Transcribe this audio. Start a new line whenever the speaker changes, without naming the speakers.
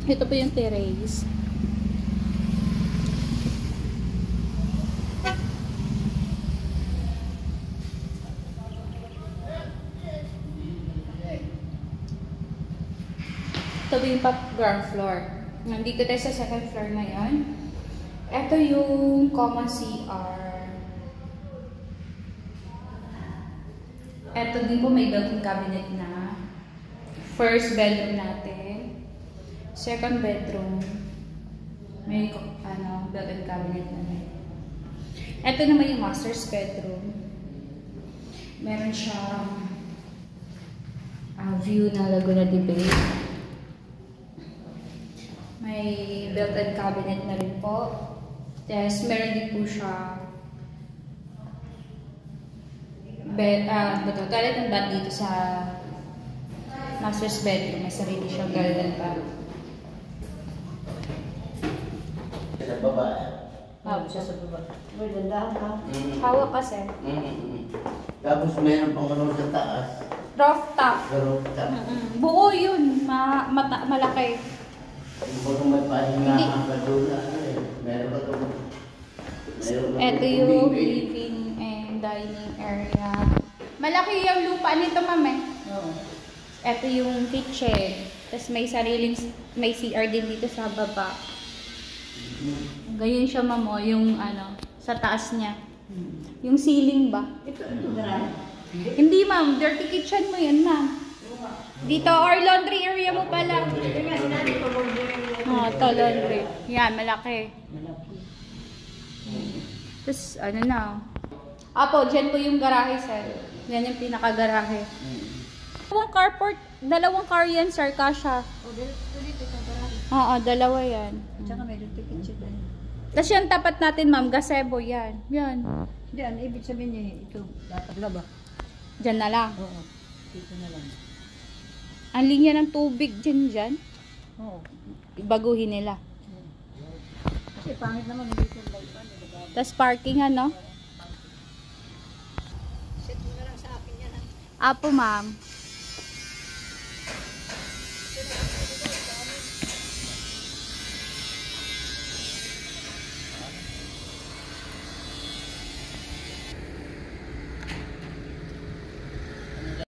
Ito po yung terrace. Ito po yung ground floor. Nandito tayo sa second floor ngayon. Ito yung common CR. Ito din po may built-in cabinet na. First bedroom natin. Second bedroom. May built-in cabinet na rin. Ito naman yung master's bedroom. Meron siyang view ng Laguna de Bay. May built-in cabinet na rin po. Yes, meron din po siya toilet and bath dito sa master's bedroom. May sarili siyang garden pa.
Sa baba.
Siya sa baba. May dandahan ka.
Hawak kasi.
Tapos mayroon pang ano sa taas.
Rooftop.
Rooftop.
Buo yun. Malaki.
Kung may pahinga ang kadula, meron pa ito.
Ito yung living and dining area. Malaki yung lupa nito, ma'am eh.
Oo.
Ito yung kitchen. Tapos may CR din dito sa baba. Ganyan siya, ma'am, yung sa taas niya. Yung ceiling ba?
Ito garahe.
Hindi, ma'am. Dirty kitchen mo yun, ma'am. Dito, or laundry area mo pala.
Ito nga, sinabi ko
Ito, laundry. Yan, malaki. Tapos, Apo, dyan po yung garahe, sir. Yan yung pinaka-garahe. Dalawang car yan, sir, kasha.
dito sa garahe.
Oo, dalawa yan.
Tsaka may dirty kitchen din.
Tapos yung tapat natin, ma'am, gazebo yan. Yan.
Hindi, ano ibig sabihin niya, ito, dapat laba.
Dyan na lang.
Oo. Dito na lang.
Ang linya ng tubig dyan.
Oo.
Baguhin nila.
Kasi pangit naman, hindi ko light pa.
Tapos parking,
Set mo na lang sa akin yan.
Apo, ma'am.